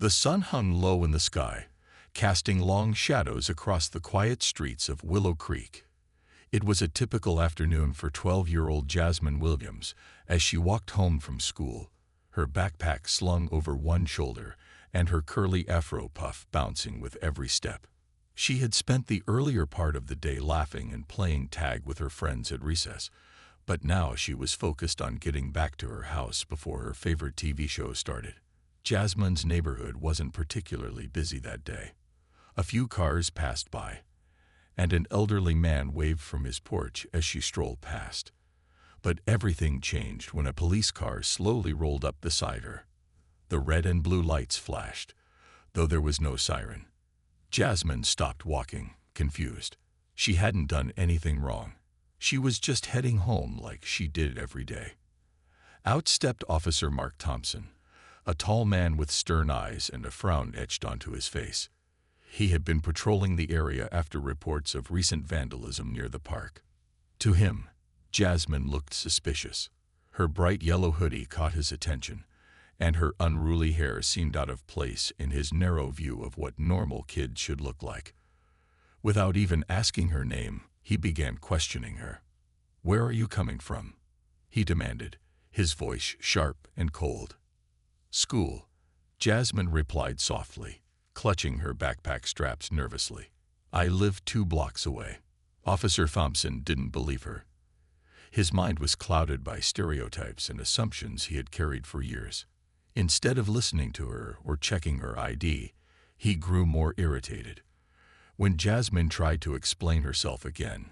The sun hung low in the sky, casting long shadows across the quiet streets of Willow Creek. It was a typical afternoon for 12-year-old Jasmine Williams as she walked home from school, her backpack slung over one shoulder and her curly afro puff bouncing with every step. She had spent the earlier part of the day laughing and playing tag with her friends at recess, but now she was focused on getting back to her house before her favorite TV show started. Jasmine's neighborhood wasn't particularly busy that day. A few cars passed by, and an elderly man waved from his porch as she strolled past. But everything changed when a police car slowly rolled up beside her. The red and blue lights flashed, though there was no siren. Jasmine stopped walking, confused. She hadn't done anything wrong. She was just heading home like she did every day. Out stepped Officer Mark Thompson, a tall man with stern eyes and a frown etched onto his face. He had been patrolling the area after reports of recent vandalism near the park. To him, Jasmine looked suspicious. Her bright yellow hoodie caught his attention, and her unruly hair seemed out of place in his narrow view of what normal kids should look like. Without even asking her name, he began questioning her. "Where are you coming from?" he demanded, his voice sharp and cold. "School," Jasmine replied softly, clutching her backpack straps nervously. "I live 2 blocks away." Officer Thompson didn't believe her. His mind was clouded by stereotypes and assumptions he had carried for years. Instead of listening to her or checking her ID, he grew more irritated. When Jasmine tried to explain herself again,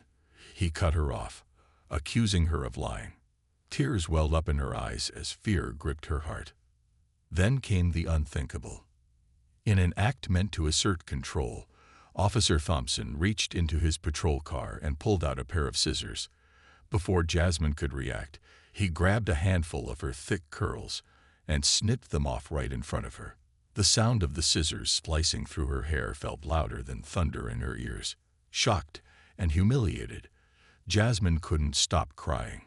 he cut her off, accusing her of lying. Tears welled up in her eyes as fear gripped her heart. Then came the unthinkable. In an act meant to assert control, Officer Thompson reached into his patrol car and pulled out a pair of scissors. Before Jasmine could react, he grabbed a handful of her thick curls and snipped them off right in front of her. The sound of the scissors splicing through her hair felt louder than thunder in her ears. Shocked and humiliated, Jasmine couldn't stop crying.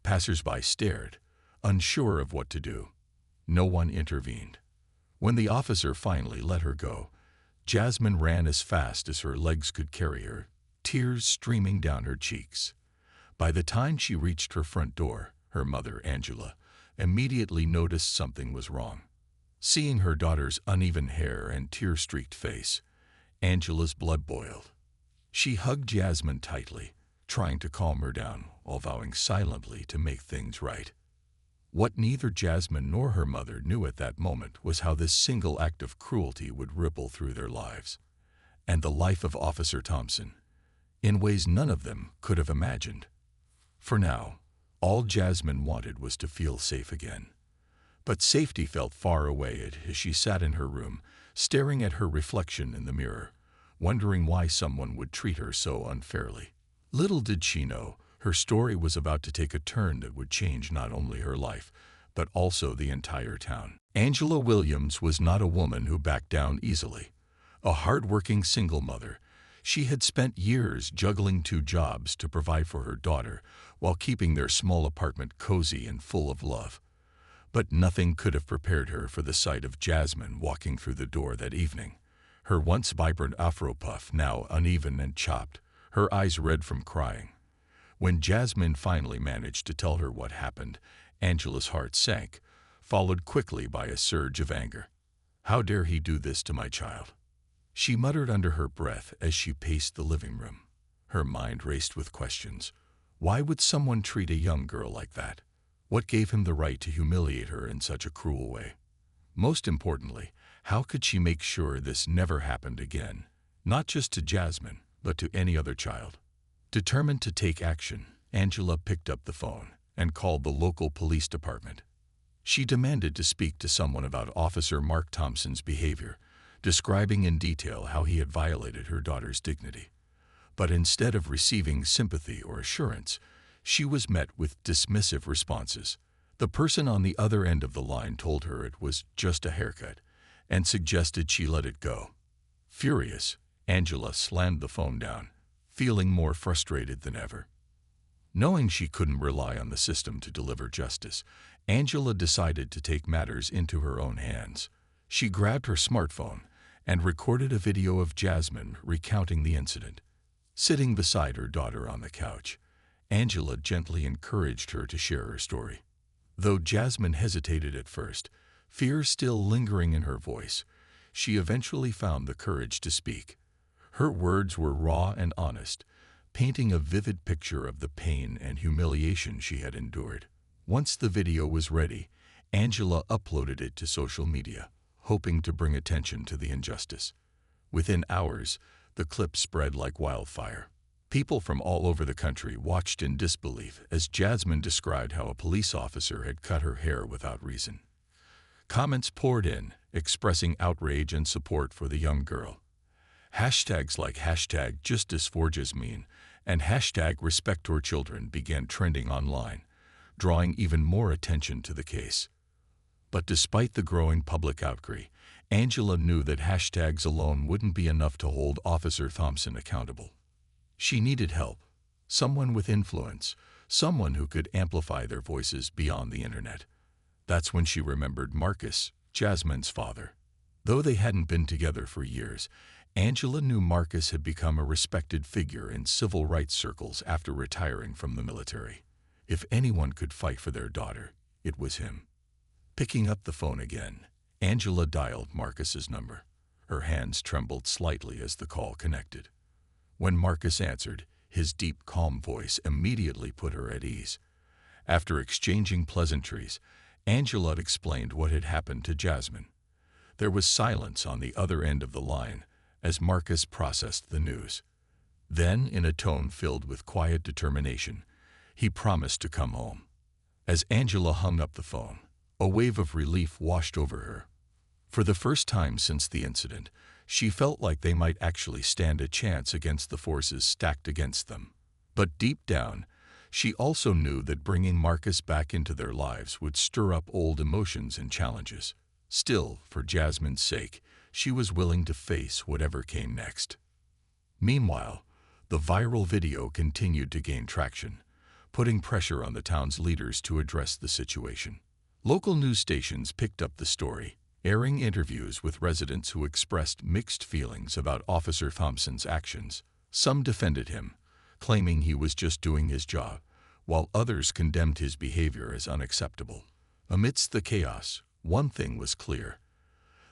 Passers-by stared, unsure of what to do. No one intervened. When the officer finally let her go, Jasmine ran as fast as her legs could carry her, tears streaming down her cheeks. By the time she reached her front door, her mother, Angela, immediately noticed something was wrong. Seeing her daughter's uneven hair and tear-streaked face, Angela's blood boiled. She hugged Jasmine tightly, trying to calm her down while vowing silently to make things right. What neither Jasmine nor her mother knew at that moment was how this single act of cruelty would ripple through their lives, and the life of Officer Thompson, in ways none of them could have imagined. For now, all Jasmine wanted was to feel safe again. But safety felt far away as she sat in her room, staring at her reflection in the mirror, wondering why someone would treat her so unfairly. Little did she know, her story was about to take a turn that would change not only her life, but also the entire town. Angela Williams was not a woman who backed down easily. A hard-working single mother, she had spent years juggling 2 jobs to provide for her daughter while keeping their small apartment cozy and full of love. But nothing could have prepared her for the sight of Jasmine walking through the door that evening. Her once vibrant afro puff now uneven and chopped, her eyes red from crying. When Jasmine finally managed to tell her what happened, Angela's heart sank, followed quickly by a surge of anger. "How dare he do this to my child?" she muttered under her breath as she paced the living room. Her mind raced with questions. Why would someone treat a young girl like that? What gave him the right to humiliate her in such a cruel way? Most importantly, how could she make sure this never happened again? Not just to Jasmine, but to any other child. Determined to take action, Angela picked up the phone and called the local police department. She demanded to speak to someone about Officer Mark Thompson's behavior, describing in detail how he had violated her daughter's dignity. But instead of receiving sympathy or assurance, she was met with dismissive responses. The person on the other end of the line told her it was just a haircut and suggested she let it go. Furious, Angela slammed the phone down, feeling more frustrated than ever. Knowing she couldn't rely on the system to deliver justice, Angela decided to take matters into her own hands. She grabbed her smartphone and recorded a video of Jasmine recounting the incident. Sitting beside her daughter on the couch, Angela gently encouraged her to share her story. Though Jasmine hesitated at first, fear still lingering in her voice, she eventually found the courage to speak. Her words were raw and honest, painting a vivid picture of the pain and humiliation she had endured. Once the video was ready, Angela uploaded it to social media, hoping to bring attention to the injustice. Within hours, the clip spread like wildfire. People from all over the country watched in disbelief as Jasmine described how a police officer had cut her hair without reason. Comments poured in, expressing outrage and support for the young girl. Hashtags like #JusticeForJasmine and #RespectOurChildren began trending online, drawing even more attention to the case. But despite the growing public outcry, Angela knew that hashtags alone wouldn't be enough to hold Officer Thompson accountable. She needed help, someone with influence, someone who could amplify their voices beyond the internet. That's when she remembered Marcus, Jasmine's father. Though they hadn't been together for years, Angela knew Marcus had become a respected figure in civil rights circles after retiring from the military. If anyone could fight for their daughter, it was him. Picking up the phone again, Angela dialed Marcus's number. Her hands trembled slightly as the call connected. When Marcus answered, his deep, calm voice immediately put her at ease. After exchanging pleasantries, Angela explained what had happened to Jasmine. There was silence on the other end of the line as Marcus processed the news. Then, in a tone filled with quiet determination, he promised to come home. As Angela hung up the phone, a wave of relief washed over her. For the first time since the incident, she felt like they might actually stand a chance against the forces stacked against them. But deep down, she also knew that bringing Marcus back into their lives would stir up old emotions and challenges. Still, for Jasmine's sake, she was willing to face whatever came next. Meanwhile, the viral video continued to gain traction, putting pressure on the town's leaders to address the situation. Local news stations picked up the story, airing interviews with residents who expressed mixed feelings about Officer Thompson's actions. Some defended him, claiming he was just doing his job, while others condemned his behavior as unacceptable. Amidst the chaos, one thing was clear.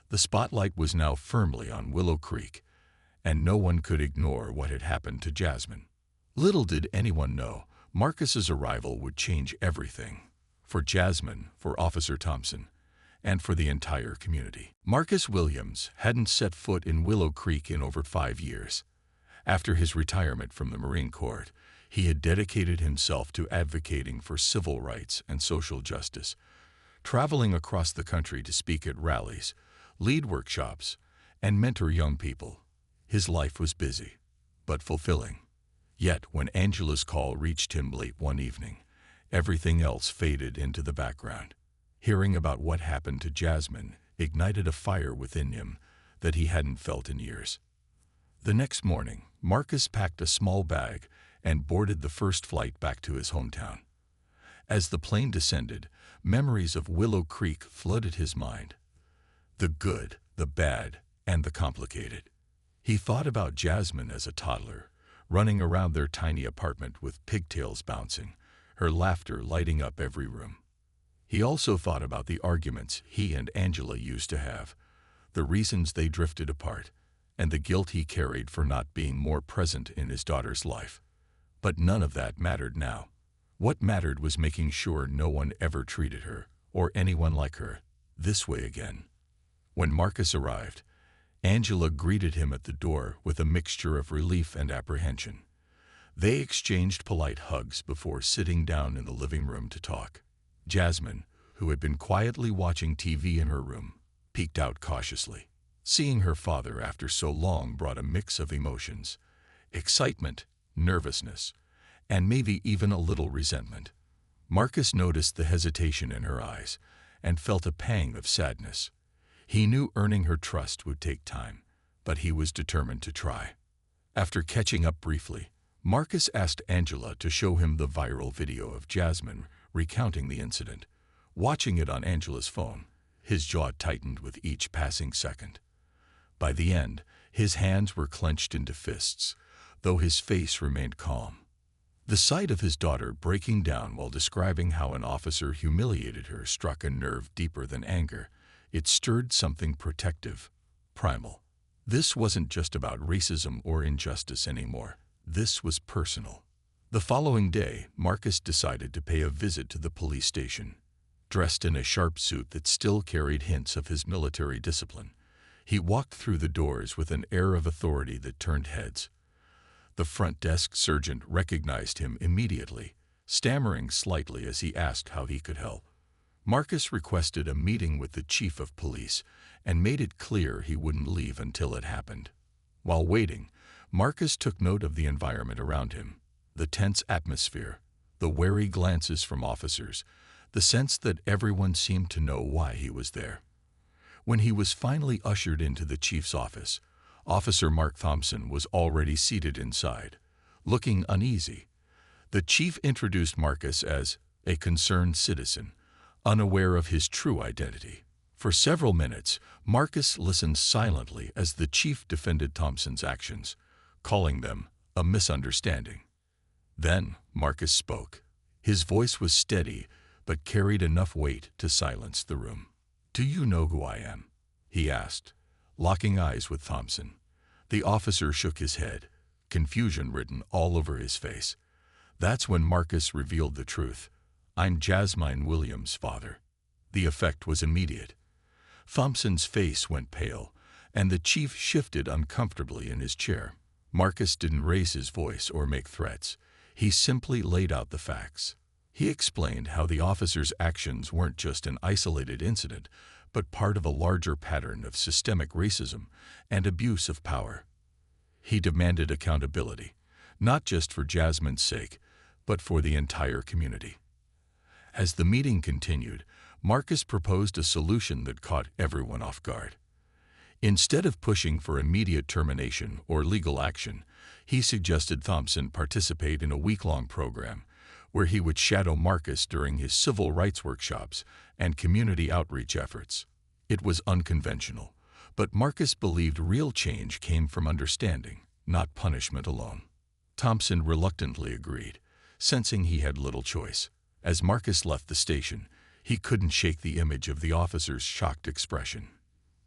The spotlight was now firmly on Willow Creek, and no one could ignore what had happened to Jasmine. Little did anyone know, Marcus's arrival would change everything. For Jasmine, for Officer Thompson, and for the entire community. Marcus Williams hadn't set foot in Willow Creek in over 5 years. After his retirement from the Marine Corps, he had dedicated himself to advocating for civil rights and social justice, traveling across the country to speak at rallies, lead workshops, and mentor young people. His life was busy, but fulfilling. Yet, when Angela's call reached him late one evening, everything else faded into the background. Hearing about what happened to Jasmine ignited a fire within him that he hadn't felt in years. The next morning, Marcus packed a small bag and boarded the first flight back to his hometown. As the plane descended, memories of Willow Creek flooded his mind. The good, the bad, and the complicated. He thought about Jasmine as a toddler, running around their tiny apartment with pigtails bouncing, her laughter lighting up every room. He also thought about the arguments he and Angela used to have, the reasons they drifted apart, and the guilt he carried for not being more present in his daughter's life. But none of that mattered now. What mattered was making sure no one ever treated her, or anyone like her, this way again. When Marcus arrived, Angela greeted him at the door with a mixture of relief and apprehension. They exchanged polite hugs before sitting down in the living room to talk. Jasmine, who had been quietly watching TV in her room, peeked out cautiously. Seeing her father after so long brought a mix of emotions: excitement, nervousness, and maybe even a little resentment. Marcus noticed the hesitation in her eyes and felt a pang of sadness. He knew earning her trust would take time, but he was determined to try. After catching up briefly, Marcus asked Angela to show him the viral video of Jasmine recounting the incident. Watching it on Angela's phone, His jaw tightened with each passing second. By the end, his hands were clenched into fists, though his face remained calm. The sight of his daughter breaking down while describing how an officer humiliated her struck a nerve deeper than anger. It stirred something protective, primal. This wasn't just about racism or injustice anymore. This was personal. The following day, Marcus decided to pay a visit to the police station. Dressed in a sharp suit that still carried hints of his military discipline, he walked through the doors with an air of authority that turned heads. The front desk sergeant recognized him immediately, stammering slightly as he asked how he could help. Marcus requested a meeting with the chief of police and made it clear he wouldn't leave until it happened. While waiting, Marcus took note of the environment around him, the tense atmosphere, the wary glances from officers, the sense that everyone seemed to know why he was there. When he was finally ushered into the chief's office, Officer Mark Thompson was already seated inside, looking uneasy. The chief introduced Marcus as a concerned citizen, unaware of his true identity. For several minutes, Marcus listened silently as the chief defended Thompson's actions, calling them a misunderstanding. Then Marcus spoke. His voice was steady, but carried enough weight to silence the room. "Do you know who I am?" he asked, locking eyes with Thompson. The officer shook his head, confusion written all over his face. That's when Marcus revealed the truth. "I'm Jasmine Williams' father." The effect was immediate. Thompson's face went pale, and the chief shifted uncomfortably in his chair. Marcus didn't raise his voice or make threats. He simply laid out the facts. He explained how the officer's actions weren't just an isolated incident, but part of a larger pattern of systemic racism and abuse of power. He demanded accountability, not just for Jasmine's sake, but for the entire community. As the meeting continued, Marcus proposed a solution that caught everyone off guard. Instead of pushing for immediate termination or legal action, he suggested Thompson participate in a week-long program where he would shadow Marcus during his civil rights workshops and community outreach efforts. It was unconventional, but Marcus believed real change came from understanding, not punishment alone. Thompson reluctantly agreed, sensing he had little choice. As Marcus left the station, he couldn't shake the image of the officer's shocked expression.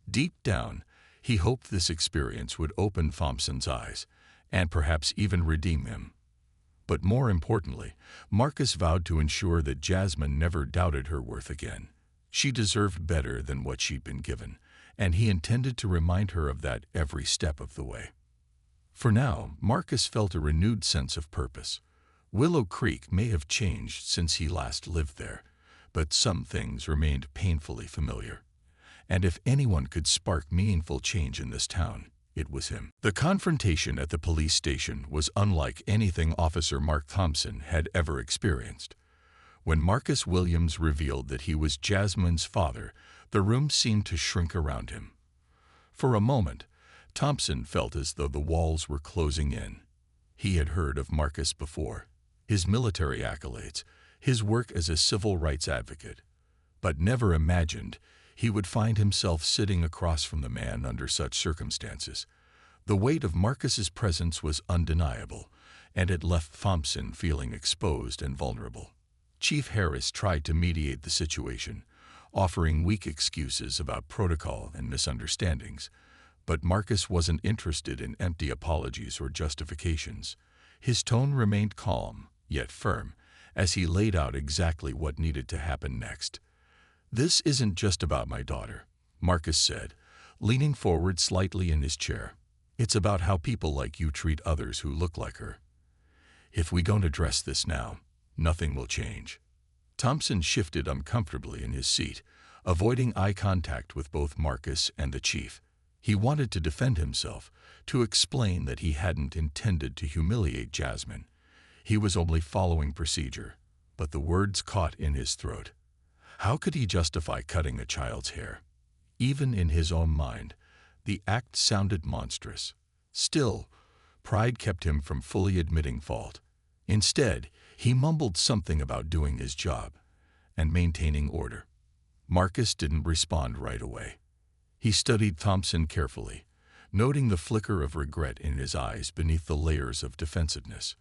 Deep down, he hoped this experience would open Thompson's eyes and perhaps even redeem him. But more importantly, Marcus vowed to ensure that Jasmine never doubted her worth again. She deserved better than what she'd been given, and he intended to remind her of that every step of the way. For now, Marcus felt a renewed sense of purpose. Willow Creek may have changed since he last lived there, but some things remained painfully familiar. And if anyone could spark meaningful change in this town, it was him. The confrontation at the police station was unlike anything Officer Mark Thompson had ever experienced. When Marcus Williams revealed that he was Jasmine's father, the room seemed to shrink around him. For a moment, Thompson felt as though the walls were closing in. He had heard of Marcus before, his military accolades, his work as a civil rights advocate, but never imagined he would find himself sitting across from the man under such circumstances. The weight of Marcus's presence was undeniable, and it left Thompson feeling exposed and vulnerable. Chief Harris tried to mediate the situation, offering weak excuses about protocol and misunderstandings, but Marcus wasn't interested in empty apologies or justifications. His tone remained calm, yet firm, as he laid out exactly what needed to happen next. "This isn't just about my daughter," Marcus said, leaning forward slightly in his chair. "It's about how people like you treat others who look like her. If we don't address this now, nothing will change." Thompson shifted uncomfortably in his seat, avoiding eye contact with both Marcus and the chief. He wanted to defend himself, to explain that he hadn't intended to humiliate Jasmine. He was only following procedure, but the words caught in his throat. How could he justify cutting a child's hair? Even in his own mind, the act sounded monstrous. Still, pride kept him from fully admitting fault. Instead, he mumbled something about doing his job and maintaining order. Marcus didn't respond right away. He studied Thompson carefully, noting the flicker of regret in his eyes beneath the layers of defensiveness.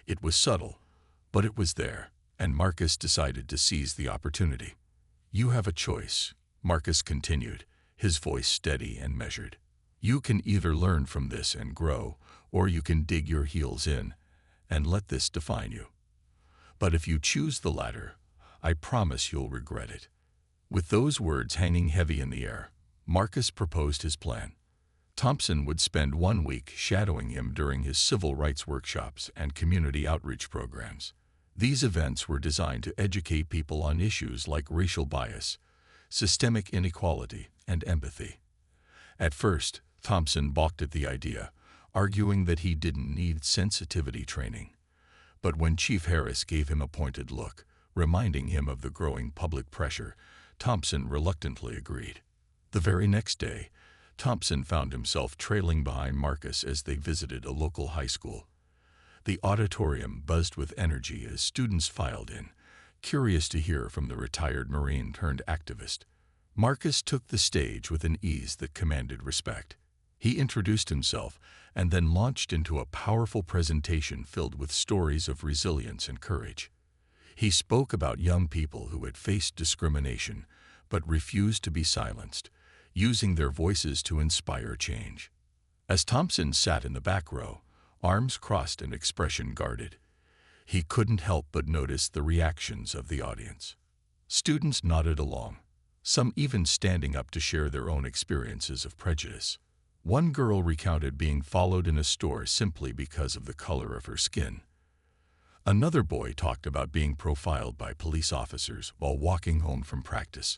It was subtle, but it was there, and Marcus decided to seize the opportunity. "You have a choice," Marcus continued, his voice steady and measured. "You can either learn from this and grow, or you can dig your heels in and let this define you. But if you choose the latter, I promise you'll regret it." With those words hanging heavy in the air, Marcus proposed his plan. Thompson would spend 1 week shadowing him during his civil rights workshops and community outreach programs. These events were designed to educate people on issues like racial bias, systemic inequality, and empathy. At first, Thompson balked at the idea, arguing that he didn't need sensitivity training. But when Chief Harris gave him a pointed look, reminding him of the growing public pressure, Thompson reluctantly agreed. The very next day, Thompson found himself trailing behind Marcus as they visited a local high school. The auditorium buzzed with energy as students filed in, curious to hear from the retired Marine turned activist. Marcus took the stage with an ease that commanded respect. He introduced himself and then launched into a powerful presentation filled with stories of resilience and courage. He spoke about young people who had faced discrimination but refused to be silenced, using their voices to inspire change. As Thompson sat in the back row, arms crossed and expression guarded, he couldn't help but notice the reactions of the audience. Students nodded along, some even standing up to share their own experiences of prejudice. One girl recounted being followed in a store simply because of the color of her skin. Another boy talked about being profiled by police officers while walking home from practice.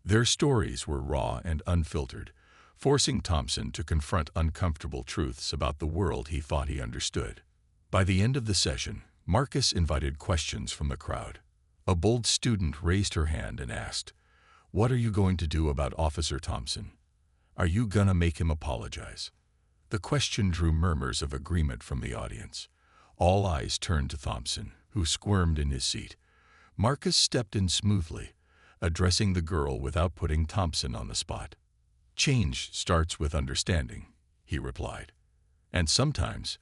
Their stories were raw and unfiltered, forcing Thompson to confront uncomfortable truths about the world he thought he understood. By the end of the session, Marcus invited questions from the crowd. A bold student raised her hand and asked, "What are you going to do about Officer Thompson? Are you gonna make him apologize?" The question drew murmurs of agreement from the audience. All eyes turned to Thompson, who squirmed in his seat. Marcus stepped in smoothly, addressing the girl without putting Thompson on the spot. "Change starts with understanding," he replied. "And sometimes,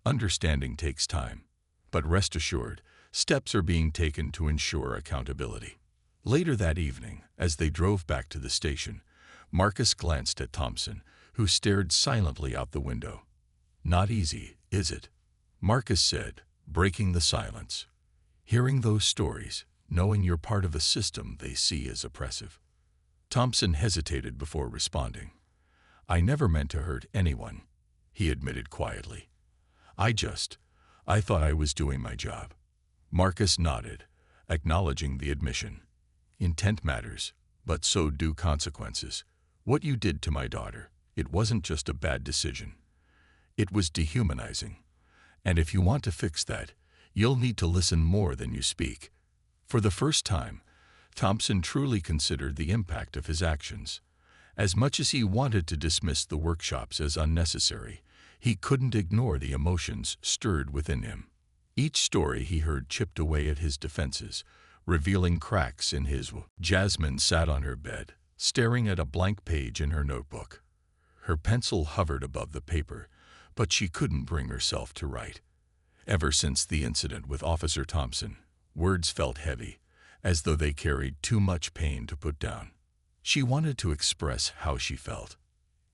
understanding takes time. But rest assured, steps are being taken to ensure accountability." Later that evening, as they drove back to the station, Marcus glanced at Thompson, who stared silently out the window. "Not easy, is it?" Marcus said, breaking the silence. "Hearing those stories, knowing you're part of a system they see as oppressive." Thompson hesitated before responding. "I never meant to hurt anyone," he admitted quietly. I thought I was doing my job." Marcus nodded, acknowledging the admission. "Intent matters, but so do consequences. What you did to my daughter, it wasn't just a bad decision. It was dehumanizing. And if you want to fix that, you'll need to listen more than you speak." For the first time, Thompson truly considered the impact of his actions. As much as he wanted to dismiss the workshops as unnecessary, he couldn't ignore the emotions stirred within him. Each story he heard chipped away at his defenses, revealing cracks in his will. Jasmine sat on her bed, staring at a blank page in her notebook. Her pencil hovered above the paper, but she couldn't bring herself to write. Ever since the incident with Officer Thompson, words felt heavy, as though they carried too much pain to put down. She wanted to express how she felt.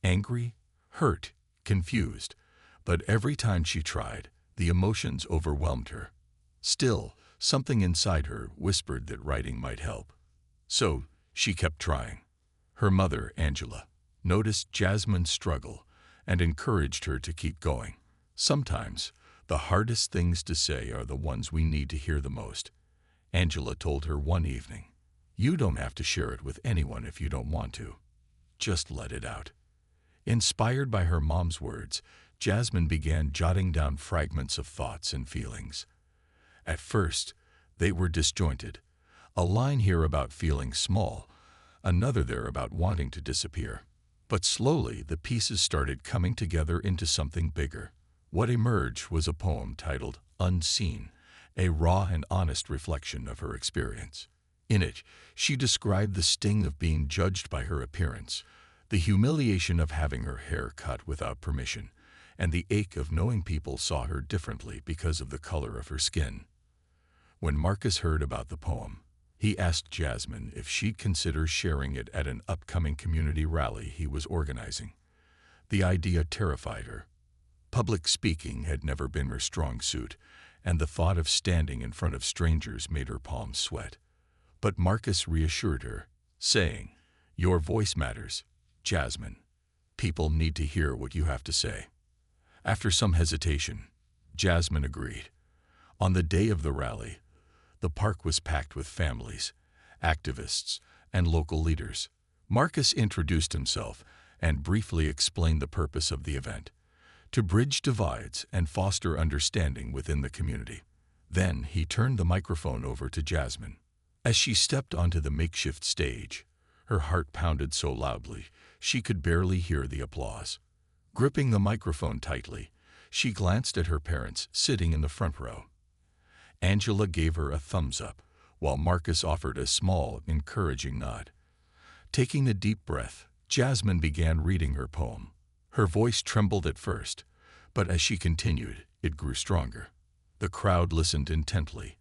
Angry, hurt, confused, but every time she tried, the emotions overwhelmed her. Still, something inside her whispered that writing might help. So, she kept trying. Her mother, Angela, noticed Jasmine's struggle and encouraged her to keep going. Sometimes, the hardest things to say are the ones we need to hear the most. Angela told her one evening, "You don't have to share it with anyone if you don't want to. Just let it out." Inspired by her mom's words, Jasmine began jotting down fragments of thoughts and feelings. At first, they were disjointed. A line here about feeling small, another there about wanting to disappear. But slowly, the pieces started coming together into something bigger. What emerged was a poem titled Unseen, a raw and honest reflection of her experience. In it, she described the sting of being judged by her appearance, the humiliation of having her hair cut without permission, and the ache of knowing people saw her differently because of the color of her skin. When Marcus heard about the poem, he asked Jasmine if she'd consider sharing it at an upcoming community rally he was organizing. The idea terrified her. Public speaking had never been her strong suit, and the thought of standing in front of strangers made her palms sweat. But Marcus reassured her, saying, "Your voice matters, Jasmine. People need to hear what you have to say." After some hesitation, Jasmine agreed. On the day of the rally, the park was packed with families, activists, and local leaders. Marcus introduced himself and briefly explained the purpose of the event: to bridge divides and foster understanding within the community. Then he turned the microphone over to Jasmine. As she stepped onto the makeshift stage, her heart pounded so loudly she could barely hear the applause. Gripping the microphone tightly, she glanced at her parents sitting in the front row. Angela gave her a thumbs up, while Marcus offered a small, encouraging nod. Taking a deep breath, Jasmine began reading her poem. Her voice trembled at first, but as she continued, it grew stronger. The crowd listened intently,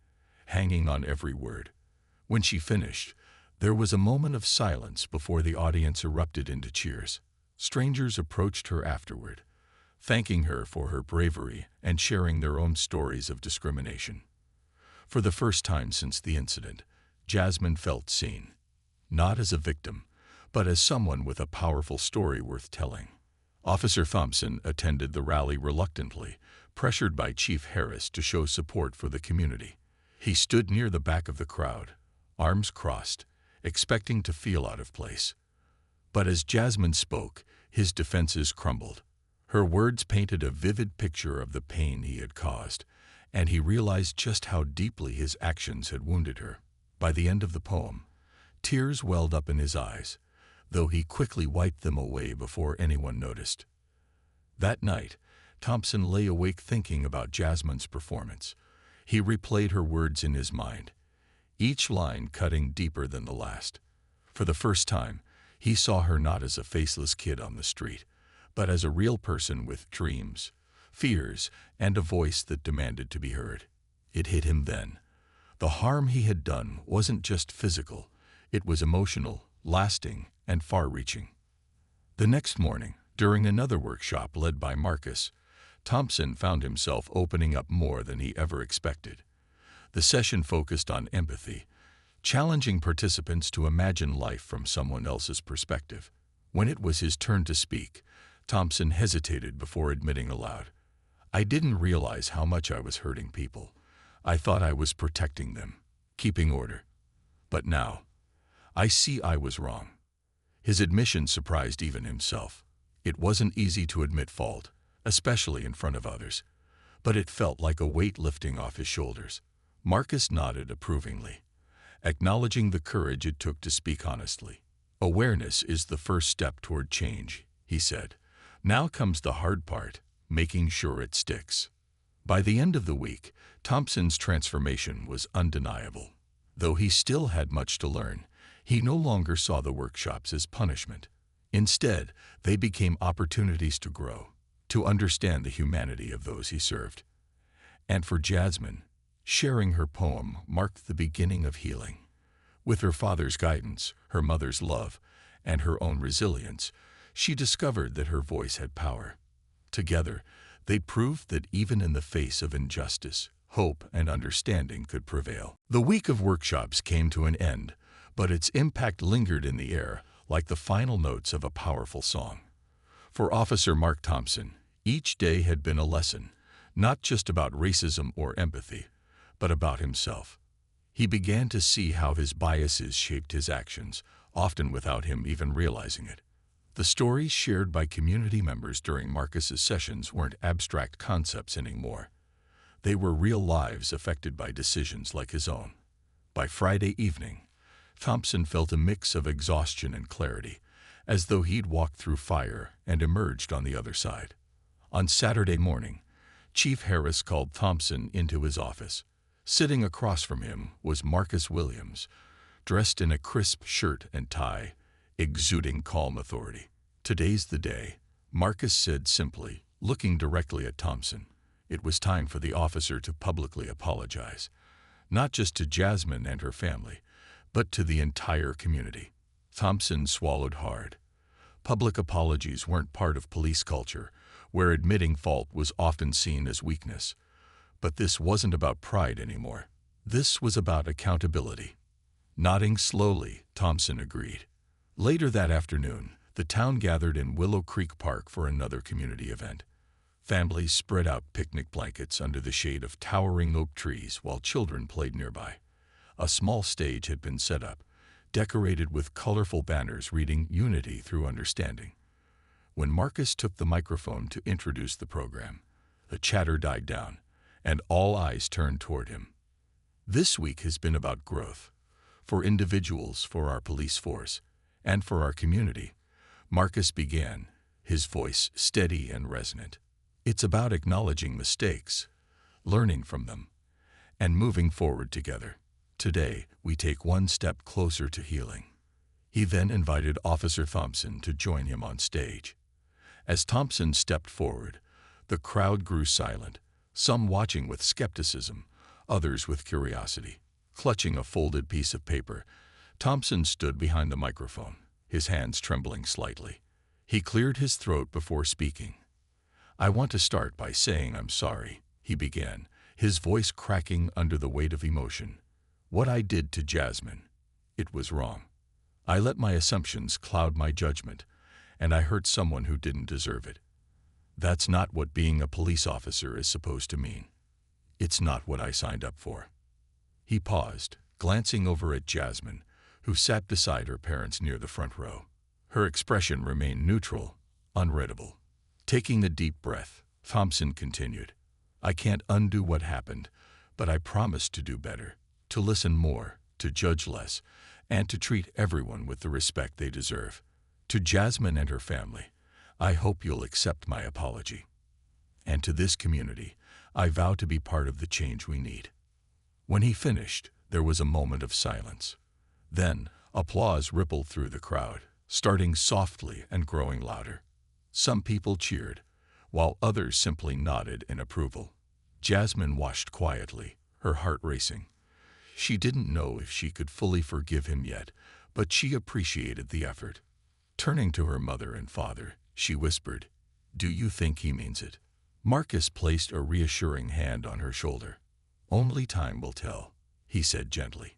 hanging on every word. When she finished, there was a moment of silence before the audience erupted into cheers. Strangers approached her afterward, thanking her for her bravery and sharing their own stories of discrimination. For the first time since the incident, Jasmine felt seen, not as a victim, but as someone with a powerful story worth telling. Officer Thompson attended the rally reluctantly, pressured by Chief Harris to show support for the community. He stood near the back of the crowd, arms crossed, expecting to feel out of place. But as Jasmine spoke, his defenses crumbled. Her words painted a vivid picture of the pain he had caused, and he realized just how deeply his actions had wounded her. By the end of the poem, tears welled up in his eyes, though he quickly wiped them away before anyone noticed. That night, Thompson lay awake thinking about Jasmine's performance. He replayed her words in his mind, each line cutting deeper than the last. For the first time, he saw her not as a faceless kid on the street, but as a real person with dreams, fears, and a voice that demanded to be heard. It hit him then. The harm he had done wasn't just physical, it was emotional, lasting, and far-reaching. The next morning, during another workshop led by Marcus, Thompson found himself opening up more than he ever expected. The session focused on empathy, challenging participants to imagine life from someone else's perspective. When it was his turn to speak, Thompson hesitated before admitting aloud, "I didn't realize how much I was hurting people. I thought I was protecting them, keeping order. But now, I see I was wrong." His admission surprised even himself. It wasn't easy to admit fault, especially in front of others, but it felt like a weight lifting off his shoulders. Marcus nodded approvingly, acknowledging the courage it took to speak honestly. "Awareness is the first step toward change," he said. "Now comes the hard part, making sure it sticks." By the end of the week, Thompson's transformation was undeniable. Though he still had much to learn, he no longer saw the workshops as punishment. Instead, they became opportunities to grow, to understand the humanity of those he served. And for Jasmine, sharing her poem marked the beginning of healing. With her father's guidance, her mother's love, and her own resilience, she discovered that her voice had power. Together, they proved that even in the face of injustice, hope and understanding could prevail. The week of workshops came to an end, but its impact lingered in the air like the final notes of a powerful song. For Officer Mark Thompson, each day had been a lesson, not just about racism or empathy, but about himself. He began to see how his biases shaped his actions, often without him even realizing it. The stories shared by community members during Marcus's sessions weren't abstract concepts anymore. They were real lives affected by decisions like his own. By Friday evening, Thompson felt a mix of exhaustion and clarity, as though he'd walked through fire and emerged on the other side. On Saturday morning, Chief Harris called Thompson into his office. Sitting across from him was Marcus Williams, dressed in a crisp shirt and tie, exuding calm authority. "Today's the day," Marcus said simply, looking directly at Thompson. It was time for the officer to publicly apologize, not just to Jasmine and her family, but to the entire community. Thompson swallowed hard. Public apologies weren't part of police culture, where admitting fault was often seen as weakness. But this wasn't about pride anymore. This was about accountability. Nodding slowly, Thompson agreed. Later that afternoon, the town gathered in Willow Creek Park for another community event. Families spread out picnic blankets under the shade of towering oak trees while children played nearby. A small stage had been set up, decorated with colorful banners reading "Unity through Understanding." When Marcus took the microphone to introduce the program, the chatter died down, and all eyes turned toward him. "This week has been about growth. For individuals, for our police force, and for our community," Marcus began, his voice steady and resonant. "It's about acknowledging mistakes, learning from them, and moving forward together. Today, we take one step closer to healing." He then invited Officer Thompson to join him on stage. As Thompson stepped forward, the crowd grew silent, some watching with skepticism, others with curiosity. Clutching a folded piece of paper, Thompson stood behind the microphone, his hands trembling slightly. He cleared his throat before speaking. "I want to start by saying I'm sorry," he began, his voice cracking under the weight of emotion. "What I did to Jasmine, it was wrong. I let my assumptions cloud my judgment, and I hurt someone who didn't deserve it. That's not what being a police officer is supposed to mean. It's not what I signed up for." He paused, glancing over at Jasmine, who sat beside her parents near the front row. Her expression remained neutral, unreadable. Taking a deep breath, Thompson continued, "I can't undo what happened, but I promise to do better, to listen more, to judge less, and to treat everyone with the respect they deserve. To Jasmine and her family, I hope you'll accept my apology. And to this community, I vow to be part of the change we need." When he finished, there was a moment of silence. Then, applause rippled through the crowd, starting softly and growing louder. Some people cheered, while others simply nodded in approval. Jasmine watched quietly, her heart racing. She didn't know if she could fully forgive him yet, but she appreciated the effort. Turning to her mother and father, she whispered, "Do you think he means it?" Marcus placed a reassuring hand on her shoulder. "Only time will tell," he said gently.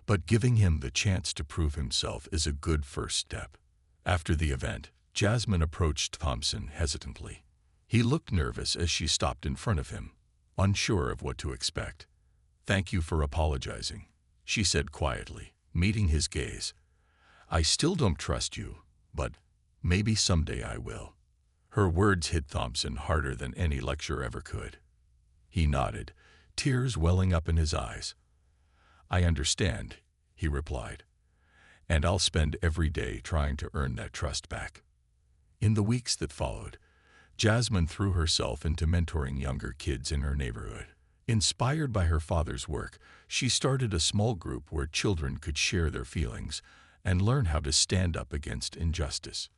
"But giving him the chance to prove himself is a good first step." After the event, Jasmine approached Thompson hesitantly. He looked nervous as she stopped in front of him, unsure of what to expect. "Thank you for apologizing," she said quietly, meeting his gaze. "I still don't trust you, but maybe someday I will." Her words hit Thompson harder than any lecture ever could. He nodded, tears welling up in his eyes. "I understand," he replied, "and I'll spend every day trying to earn that trust back." In the weeks that followed, Jasmine threw herself into mentoring younger kids in her neighborhood. Inspired by her father's work, she started a small group where children could share their feelings and learn how to stand up against injustice.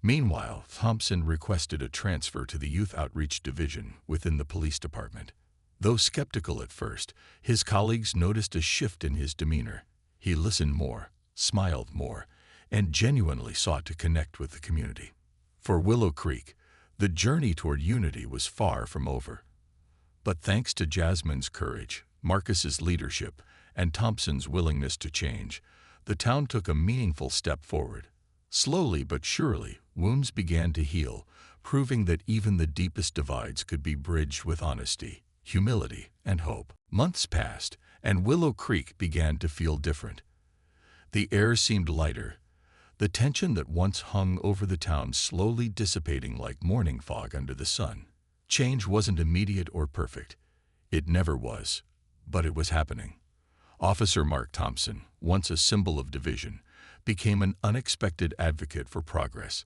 Meanwhile, Thompson requested a transfer to the Youth Outreach Division within the police department. Though skeptical at first, his colleagues noticed a shift in his demeanor. He listened more, smiled more, and genuinely sought to connect with the community. For Willow Creek, the journey toward unity was far from over. But thanks to Jasmine's courage, Marcus's leadership, and Thompson's willingness to change, the town took a meaningful step forward. Slowly but surely, wounds began to heal, proving that even the deepest divides could be bridged with honesty, humility, and hope. Months passed, and Willow Creek began to feel different. The air seemed lighter, the tension that once hung over the town slowly dissipating like morning fog under the sun. Change wasn't immediate or perfect. It never was, but it was happening. Officer Mark Thompson, once a symbol of division, became an unexpected advocate for progress.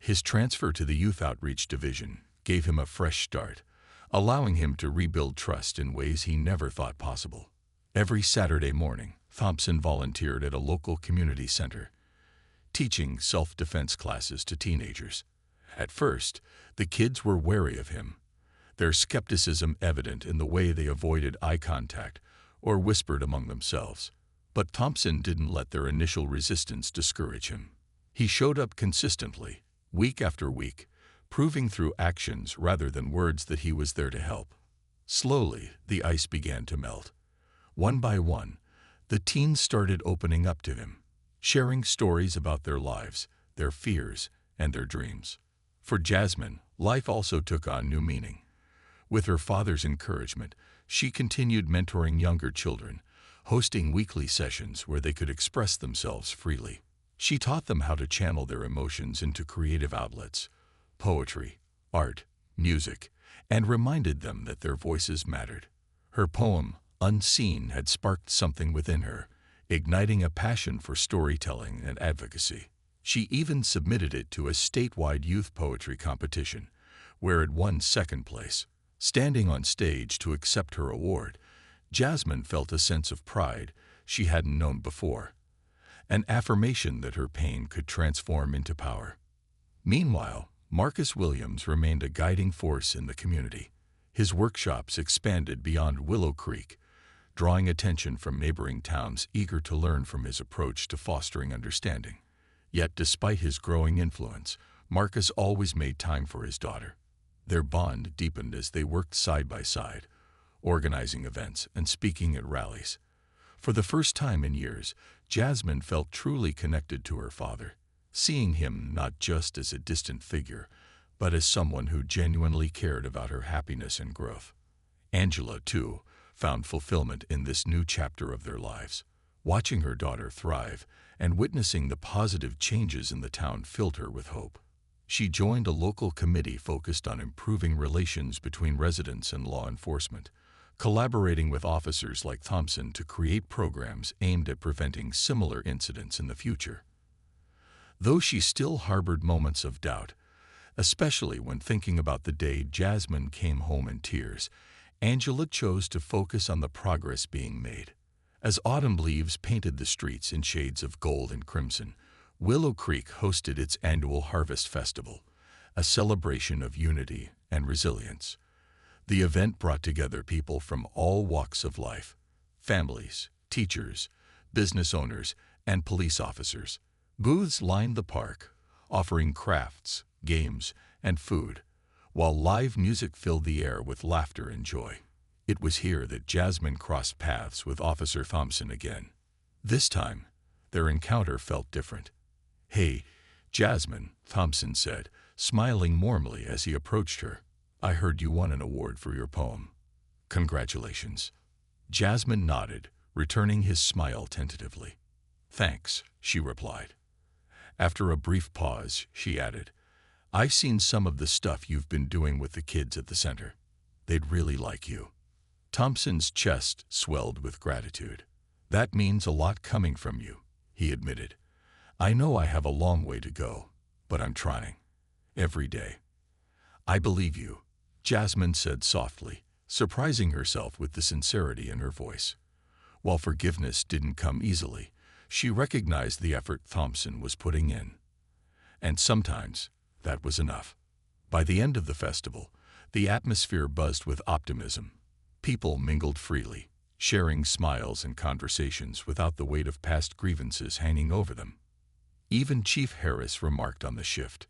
His transfer to the Youth Outreach Division gave him a fresh start, allowing him to rebuild trust in ways he never thought possible. Every Saturday morning, Thompson volunteered at a local community center, teaching self-defense classes to teenagers. At first, the kids were wary of him, their skepticism evident in the way they avoided eye contact or whispered among themselves. But Thompson didn't let their initial resistance discourage him. He showed up consistently, week after week, proving through actions rather than words that he was there to help. Slowly, the ice began to melt. One by one, the teens started opening up to him, sharing stories about their lives, their fears, and their dreams. For Jasmine, life also took on new meaning. With her father's encouragement, she continued mentoring younger children, hosting weekly sessions where they could express themselves freely. She taught them how to channel their emotions into creative outlets, poetry, art, music, and reminded them that their voices mattered. Her poem, Unseen, had sparked something within her, igniting a passion for storytelling and advocacy. She even submitted it to a statewide youth poetry competition, where it won second place. Standing on stage to accept her award, Jasmine felt a sense of pride she hadn't known before, an affirmation that her pain could transform into power. Meanwhile, Marcus Williams remained a guiding force in the community. His workshops expanded beyond Willow Creek, drawing attention from neighboring towns eager to learn from his approach to fostering understanding. Yet despite his growing influence, Marcus always made time for his daughter. Their bond deepened as they worked side by side, organizing events and speaking at rallies. For the first time in years, Jasmine felt truly connected to her father, seeing him not just as a distant figure, but as someone who genuinely cared about her happiness and growth. Angela, too, found fulfillment in this new chapter of their lives. Watching her daughter thrive and witnessing the positive changes in the town filled her with hope. She joined a local committee focused on improving relations between residents and law enforcement, collaborating with officers like Thompson to create programs aimed at preventing similar incidents in the future. Though she still harbored moments of doubt, especially when thinking about the day Jasmine came home in tears, Angela chose to focus on the progress being made. As autumn leaves painted the streets in shades of gold and crimson, Willow Creek hosted its annual Harvest Festival, a celebration of unity and resilience. The event brought together people from all walks of life, families, teachers, business owners, and police officers. Booths lined the park, offering crafts, games, and food, while live music filled the air with laughter and joy. It was here that Jasmine crossed paths with Officer Thompson again. This time, their encounter felt different. "Hey, Jasmine," Thompson said, smiling warmly as he approached her. "I heard you won an award for your poem. Congratulations." Jasmine nodded, returning his smile tentatively. "Thanks," she replied. After a brief pause, she added, "I've seen some of the stuff you've been doing with the kids at the center. They'd really like you." Thompson's chest swelled with gratitude. "That means a lot coming from you," he admitted. "I know I have a long way to go, but I'm trying. Every day." "I believe you," Jasmine said softly, surprising herself with the sincerity in her voice. While forgiveness didn't come easily, she recognized the effort Thompson was putting in. And sometimes, that was enough. By the end of the festival, the atmosphere buzzed with optimism. People mingled freely, sharing smiles and conversations without the weight of past grievances hanging over them. Even Chief Harris remarked on the shift,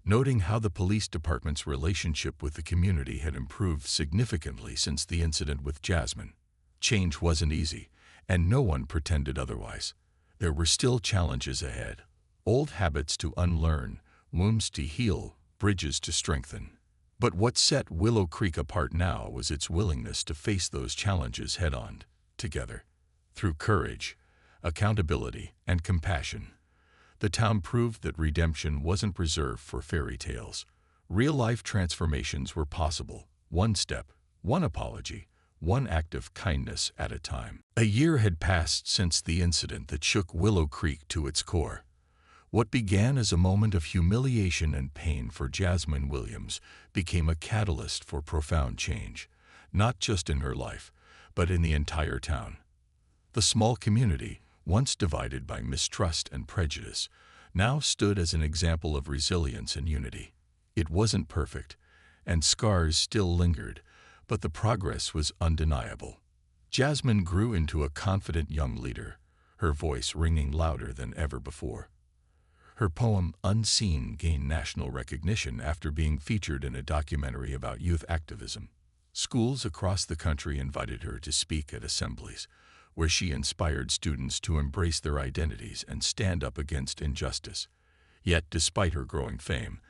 noting how the police department's relationship with the community had improved significantly since the incident with Jasmine. Change wasn't easy, and no one pretended otherwise. There were still challenges ahead. Old habits to unlearn, wounds to heal, bridges to strengthen. But what set Willow Creek apart now was its willingness to face those challenges head-on, together. Through courage, accountability, and compassion, the town proved that redemption wasn't reserved for fairy tales. Real-life transformations were possible, one step, one apology, one act of kindness at a time. A year had passed since the incident that shook Willow Creek to its core. What began as a moment of humiliation and pain for Jasmine Williams became a catalyst for profound change, not just in her life, but in the entire town. The small community, once divided by mistrust and prejudice, now stood as an example of resilience and unity. It wasn't perfect, and scars still lingered, but the progress was undeniable. Jasmine grew into a confident young leader, her voice ringing louder than ever before. Her poem, Unseen, gained national recognition after being featured in a documentary about youth activism. Schools across the country invited her to speak at assemblies, where she inspired students to embrace their identities and stand up against injustice. Yet, despite her growing fame,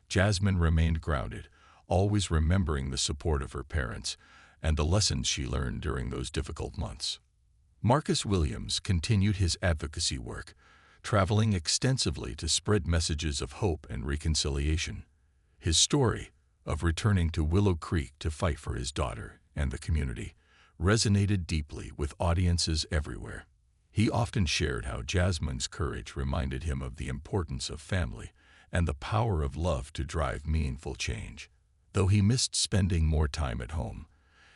Jasmine remained grounded, always remembering the support of her parents and the lessons she learned during those difficult months. Marcus Williams continued his advocacy work, traveling extensively to spread messages of hope and reconciliation. His story of returning to Willow Creek to fight for his daughter and the community resonated deeply with audiences everywhere. He often shared how Jasmine's courage reminded him of the importance of family and the power of love to drive meaningful change. Though he missed spending more time at home,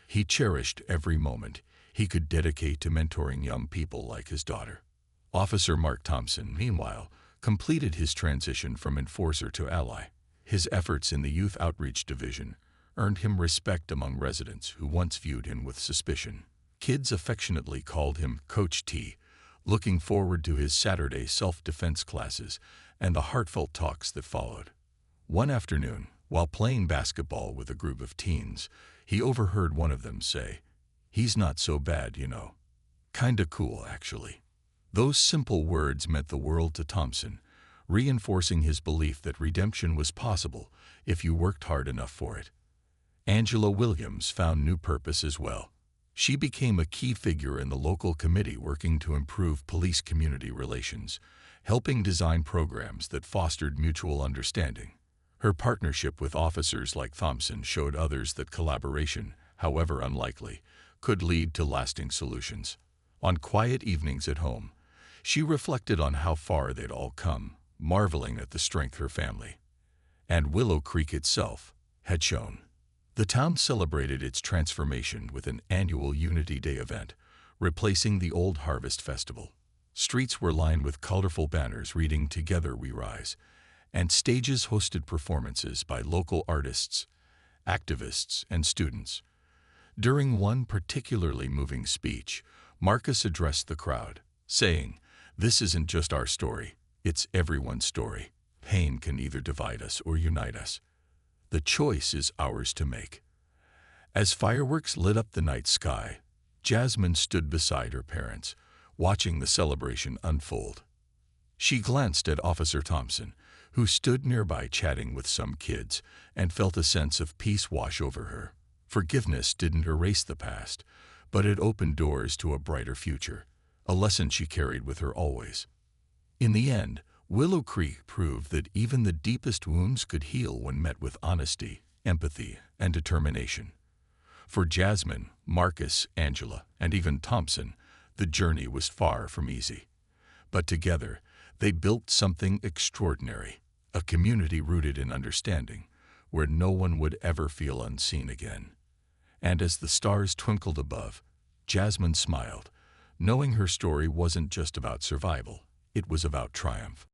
he cherished every moment he could dedicate to mentoring young people like his daughter. Officer Mark Thompson, meanwhile, completed his transition from enforcer to ally. His efforts in the Youth Outreach Division earned him respect among residents who once viewed him with suspicion. Kids affectionately called him Coach T, looking forward to his Saturday self-defense classes and the heartfelt talks that followed. One afternoon, while playing basketball with a group of teens, he overheard one of them say, "He's not so bad, you know. Kinda cool, actually." Those simple words meant the world to Thompson, reinforcing his belief that redemption was possible if you worked hard enough for it. Angela Williams found new purpose as well. She became a key figure in the local committee working to improve police-community relations, helping design programs that fostered mutual understanding. Her partnership with officers like Thompson showed others that collaboration, however unlikely, could lead to lasting solutions. On quiet evenings at home, she reflected on how far they'd all come, marveling at the strength her family and Willow Creek itself had shown. The town celebrated its transformation with an annual Unity Day event, replacing the old Harvest Festival. Streets were lined with colorful banners reading "Together We Rise," and stages hosted performances by local artists, activists, and students. During one particularly moving speech, Marcus addressed the crowd, saying, "This isn't just our story, it's everyone's story. Pain can either divide us or unite us. The choice is ours to make." As fireworks lit up the night sky, Jasmine stood beside her parents, watching the celebration unfold. She glanced at Officer Thompson, who stood nearby chatting with some kids, and felt a sense of peace wash over her. Forgiveness didn't erase the past, but it opened doors to a brighter future, a lesson she carried with her always. In the end, Willow Creek proved that even the deepest wounds could heal when met with honesty, empathy, and determination. For Jasmine, Marcus, Angela, and even Thompson, the journey was far from easy. But together, they built something extraordinary, a community rooted in understanding, where no one would ever feel unseen again. And as the stars twinkled above, Jasmine smiled, knowing her story wasn't just about survival, it was about triumph.